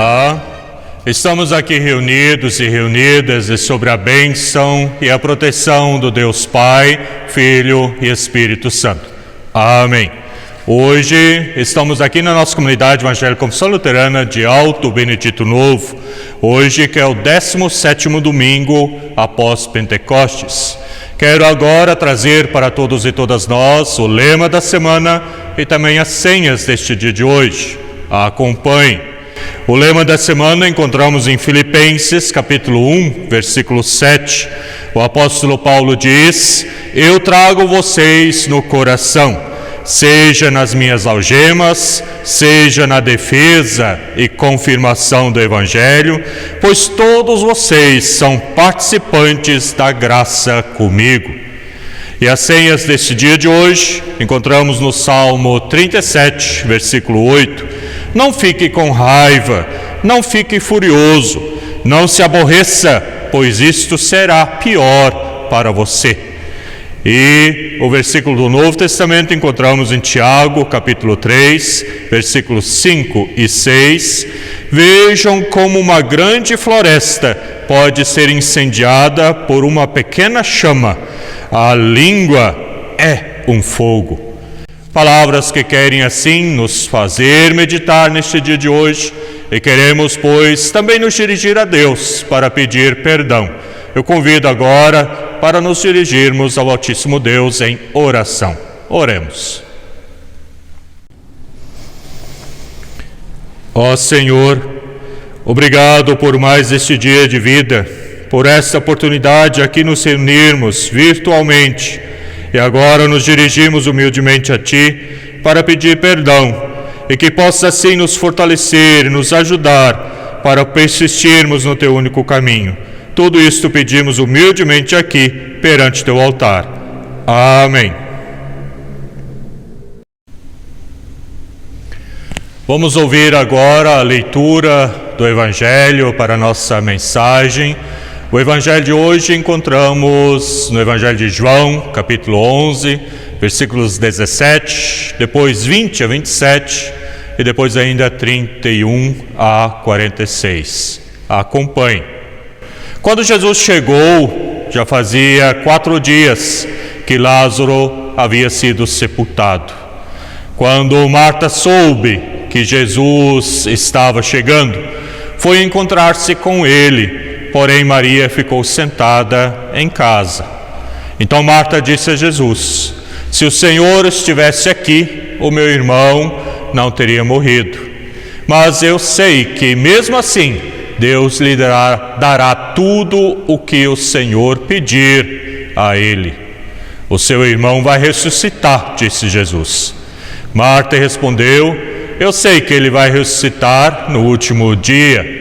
Olá, estamos aqui reunidos e reunidas sobre a bênção e a proteção do Deus Pai, Filho e Espírito Santo. Amém. Hoje estamos aqui na nossa comunidade evangélica Confissão Luterana de Alto Benedito Novo, hoje que é o 17º domingo após Pentecostes. Quero agora trazer para todos e todas nós o lema da semana e também as senhas deste dia de hoje. Acompanhe. O lema da semana encontramos em Filipenses, capítulo 1, versículo 7. O apóstolo Paulo diz: Eu trago vocês no coração, seja nas minhas algemas, seja na defesa e confirmação do Evangelho, pois todos vocês são participantes da graça comigo. E as senhas deste dia de hoje encontramos no Salmo 37, versículo 8. Não fique com raiva, não fique furioso, não se aborreça, pois isto será pior para você. E o versículo do Novo Testamento encontramos em Tiago, capítulo 3, versículos 5 e 6. Vejam como uma grande floresta pode ser incendiada por uma pequena chama. A língua é um fogo. Palavras que querem assim nos fazer meditar neste dia de hoje, e queremos, pois, também nos dirigir a Deus para pedir perdão. Eu convido agora para nos dirigirmos ao Altíssimo Deus em oração. Oremos. Ó Senhor, obrigado por mais este dia de vida, por esta oportunidade aqui nos reunirmos virtualmente. E agora nos dirigimos humildemente a Ti para pedir perdão e que possa assim nos fortalecer e nos ajudar para persistirmos no Teu único caminho. Tudo isto pedimos humildemente aqui perante Teu altar. Amém. Vamos ouvir agora a leitura do Evangelho para a nossa mensagem. O Evangelho de hoje encontramos no Evangelho de João, capítulo 11, versículos 17, depois 20 a 27 e depois ainda 31 a 46. Acompanhe. Quando Jesus chegou, já fazia 4 dias que Lázaro havia sido sepultado. Quando Marta soube que Jesus estava chegando, foi encontrar-se com ele. Porém, Maria ficou sentada em casa. Então Marta disse a Jesus: Se o Senhor estivesse aqui, o meu irmão não teria morrido. Mas eu sei que, mesmo assim, Deus lhe dará tudo o que o Senhor pedir a ele. O seu irmão vai ressuscitar, disse Jesus. Marta respondeu: Eu sei que ele vai ressuscitar no último dia.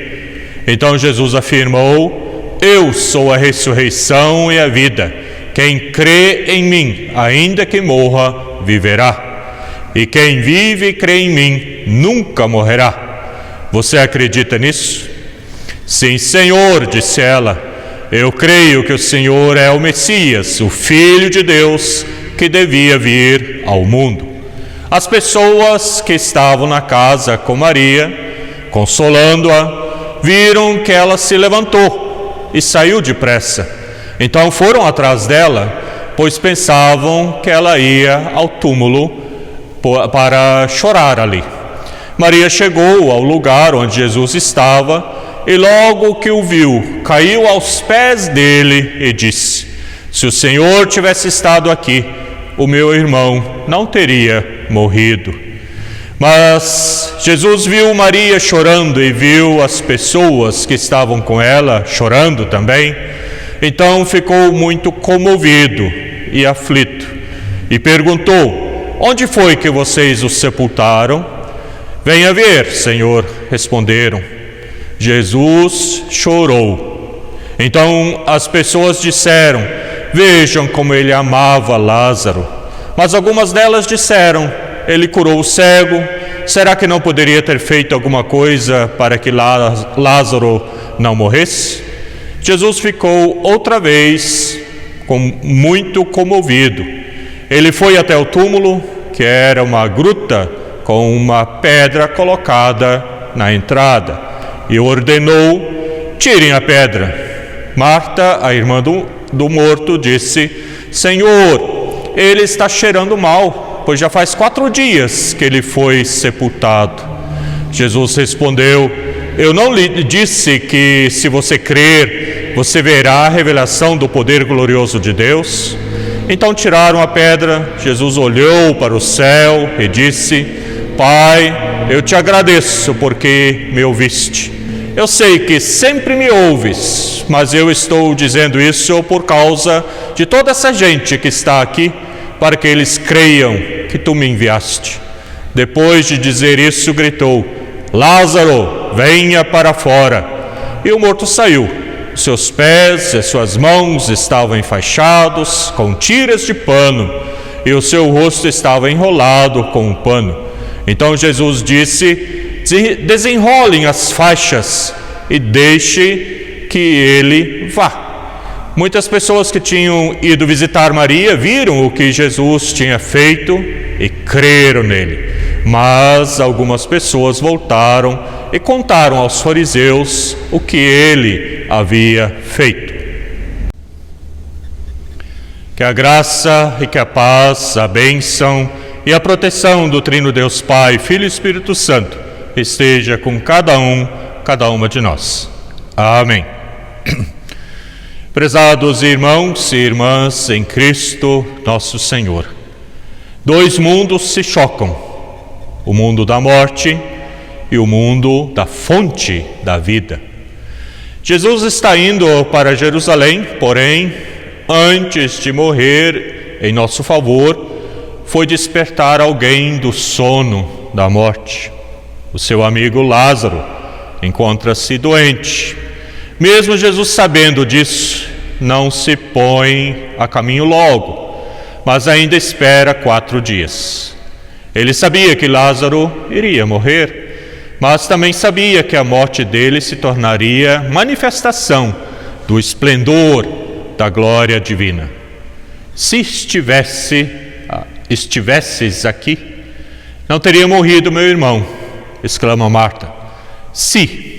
Então Jesus afirmou: Eu sou a ressurreição e a vida. Quem crê em mim, ainda que morra, viverá. E quem vive e crê em mim, nunca morrerá. Você acredita nisso? Sim, Senhor, disse ela. Eu creio que o Senhor é o Messias, o Filho de Deus, que devia vir ao mundo. As pessoas que estavam na casa com Maria, consolando-a, viram que ela se levantou e saiu depressa. Então foram atrás dela, pois pensavam que ela ia ao túmulo para chorar ali. Maria chegou ao lugar onde Jesus estava e logo que o viu, caiu aos pés dele e disse: Se o Senhor tivesse estado aqui, o meu irmão não teria morrido. Mas Jesus viu Maria chorando e viu as pessoas que estavam com ela chorando também. Então ficou muito comovido e aflito e perguntou: Onde foi que vocês o sepultaram? Venha ver, Senhor, responderam. Jesus chorou. Então as pessoas disseram: Vejam como ele amava Lázaro. Mas algumas delas disseram: Ele curou o cego. Será que não poderia ter feito alguma coisa para que Lázaro não morresse? Jesus ficou outra vez muito comovido. Ele foi até o túmulo, que era uma gruta com uma pedra colocada na entrada. e ordenou: tirem a pedra. Marta, a irmã do morto, disse: Senhor, ele está cheirando mal, pois já faz 4 dias que ele foi sepultado. Jesus respondeu: eu não lhe disse que, se você crer, você verá a revelação do poder glorioso de Deus? Então tiraram a pedra. Jesus olhou para o céu e disse: Pai, eu te agradeço porque me ouviste. Eu sei que sempre me ouves, mas eu estou dizendo isso por causa de toda essa gente que está aqui, para que eles creiam que tu me enviaste. Depois de dizer isso, gritou: Lázaro, venha para fora. E o morto saiu. Seus pés e suas mãos estavam enfaixados com tiras de pano, e o seu rosto estava enrolado com um pano. Então Jesus disse: desenrolem as faixas e deixe que ele vá. Muitas pessoas que tinham ido visitar Maria viram o que Jesus tinha feito e creram nele. Mas algumas pessoas voltaram e contaram aos fariseus o que ele havia feito. Que a graça e que a paz, a bênção e a proteção do Trino Deus Pai, Filho e Espírito Santo esteja com cada uma de nós. Amém. Prezados irmãos e irmãs em Cristo nosso Senhor, 2 mundos se chocam: o mundo da morte e o mundo da fonte da vida. Jesus está indo para Jerusalém, porém, antes de morrer em nosso favor, foi despertar alguém do sono da morte. O seu amigo Lázaro encontra-se doente. Mesmo Jesus sabendo disso, não se põe a caminho logo, mas ainda espera 4 dias. Ele sabia que Lázaro iria morrer, mas também sabia que a morte dele se tornaria manifestação do esplendor da glória divina. Se estivesses aqui, não teria morrido meu irmão, exclama Marta. Se.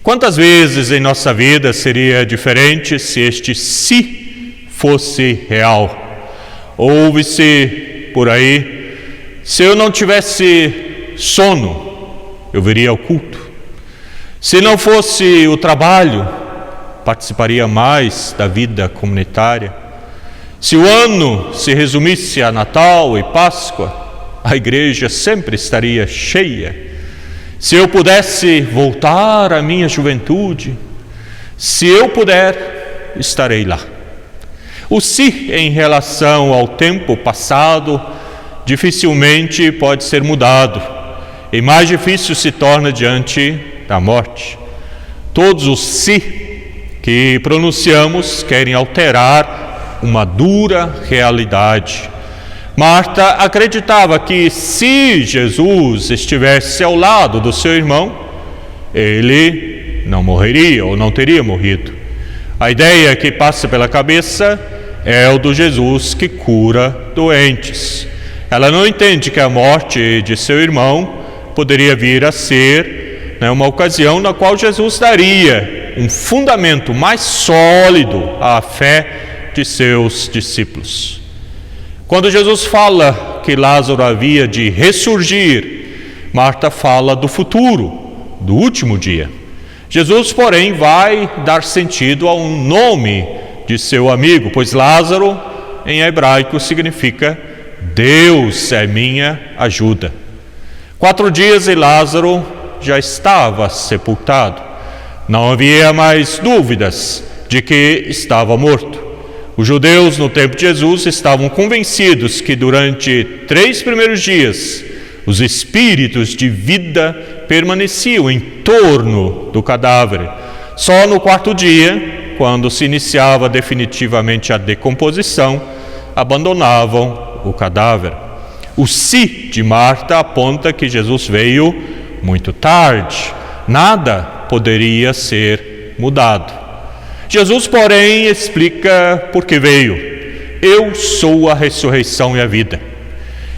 Quantas vezes em nossa vida seria diferente se este se fosse real? Ouve-se por aí: se eu não tivesse sono, eu viria ao culto. Se não fosse o trabalho, participaria mais da vida comunitária. Se o ano se resumisse a Natal e Páscoa, a igreja sempre estaria cheia. Se eu pudesse voltar à minha juventude, se eu puder, estarei lá. O se em relação ao tempo passado dificilmente pode ser mudado, e mais difícil se torna diante da morte. Todos os se que pronunciamos querem alterar uma dura realidade. Marta acreditava que, se Jesus estivesse ao lado do seu irmão, ele não morreria ou não teria morrido. A ideia que passa pela cabeça é o do Jesus que cura doentes. Ela não entende que a morte de seu irmão poderia vir a ser uma ocasião na qual Jesus daria um fundamento mais sólido à fé de seus discípulos. Quando Jesus fala que Lázaro havia de ressurgir, Marta fala do futuro, do último dia. Jesus, porém, vai dar sentido ao nome de seu amigo, pois Lázaro, em hebraico, significa Deus é minha ajuda. 4 dias e Lázaro já estava sepultado. Não havia mais dúvidas de que estava morto. Os judeus no tempo de Jesus estavam convencidos que durante 3 primeiros dias os espíritos de vida permaneciam em torno do cadáver. Só no 4º dia, quando se iniciava definitivamente a decomposição, abandonavam o cadáver. O se de Marta aponta que Jesus veio muito tarde. Nada poderia ser mudado. Jesus, porém, explica por que veio. Eu sou a ressurreição e a vida.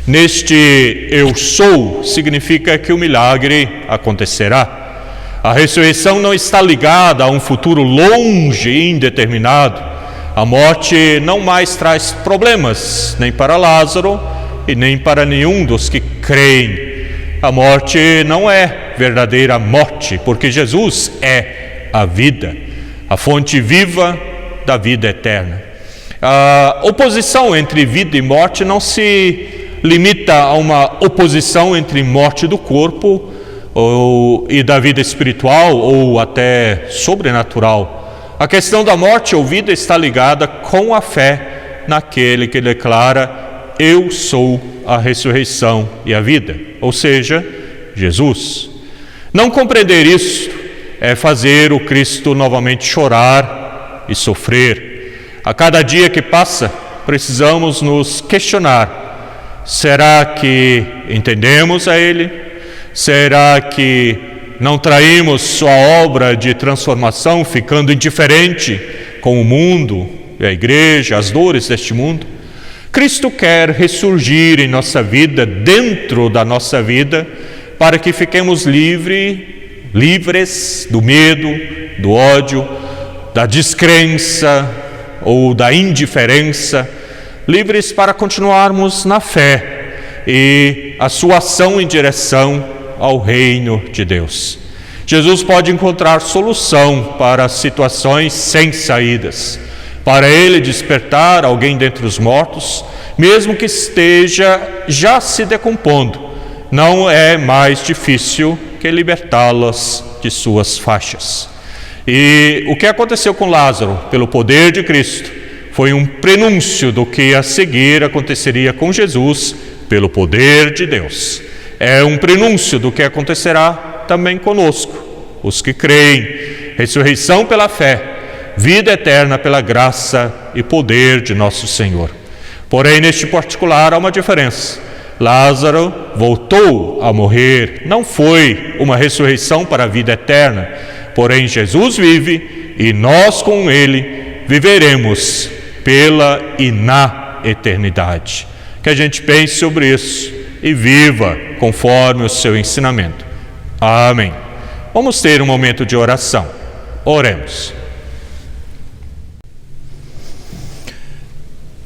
Neste eu sou significa que o milagre acontecerá. A ressurreição não está ligada a um futuro longe e indeterminado. A morte não mais traz problemas, nem para Lázaro e nem para nenhum dos que creem. A morte não é verdadeira morte, porque Jesus é a vida, a fonte viva da vida eterna. A oposição entre vida e morte não se limita a uma oposição entre morte do corpo e da vida espiritual ou até sobrenatural. A questão da morte ou vida está ligada com a fé naquele que declara: eu sou a ressurreição e a vida, ou seja, Jesus. Não compreender isso é fazer o Cristo novamente chorar e sofrer. A cada dia que passa, precisamos nos questionar: será que entendemos a Ele? Será que não traímos sua obra de transformação, ficando indiferente com o mundo, a igreja, as dores deste mundo? Cristo quer ressurgir em nossa vida, dentro da nossa vida, para que fiquemos livres do medo, do ódio, da descrença ou da indiferença, livres para continuarmos na fé e a sua ação em direção ao reino de Deus. Jesus pode encontrar solução para situações sem saídas. Para Ele despertar alguém dentre os mortos, mesmo que esteja já se decompondo, não é mais difícil que libertá-las de suas faixas. E o que aconteceu com Lázaro, pelo poder de Cristo, foi um prenúncio do que a seguir aconteceria com Jesus, pelo poder de Deus. É um prenúncio do que acontecerá também conosco, os que creem. Ressurreição pela fé, vida eterna pela graça e poder de nosso Senhor. Porém, neste particular há uma diferença. Lázaro voltou a morrer, não foi uma ressurreição para a vida eterna. Porém, Jesus vive e nós com Ele viveremos pela e na eternidade. Que a gente pense sobre isso e viva conforme o seu ensinamento. Amém. Vamos ter um momento de oração. Oremos.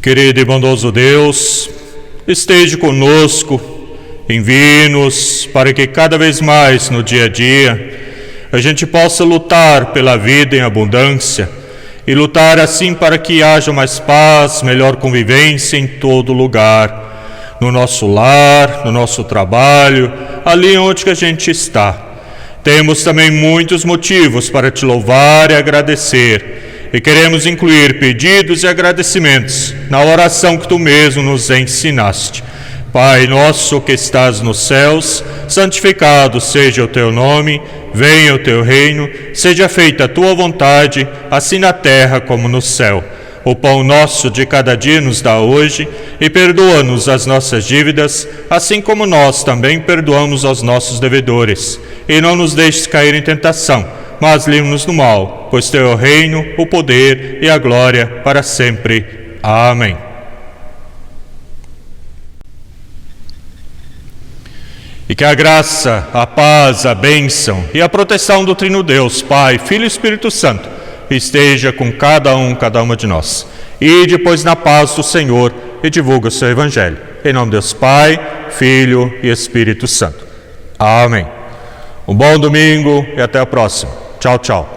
Querido e bondoso Deus, esteja conosco, envie-nos para que cada vez mais no dia a dia a gente possa lutar pela vida em abundância e lutar assim para que haja mais paz, melhor convivência em todo lugar, no nosso lar, no nosso trabalho, ali onde que a gente está. Temos também muitos motivos para te louvar e agradecer, e queremos incluir pedidos e agradecimentos na oração que tu mesmo nos ensinaste. Pai nosso que estás nos céus, santificado seja o teu nome, venha o teu reino, seja feita a tua vontade, assim na terra como no céu. O pão nosso de cada dia nos dá hoje, e perdoa-nos as nossas dívidas, assim como nós também perdoamos aos nossos devedores. E não nos deixes cair em tentação, mas livra-nos do mal, pois teu é o reino, o poder e a glória para sempre. Amém. E que a graça, a paz, a bênção e a proteção do Trino Deus, Pai, Filho e Espírito Santo, esteja com cada uma de nós. E depois na paz do Senhor e divulga o seu Evangelho. Em nome de Deus Pai, Filho e Espírito Santo. Amém. Um bom domingo e até a próxima. Tchau, tchau.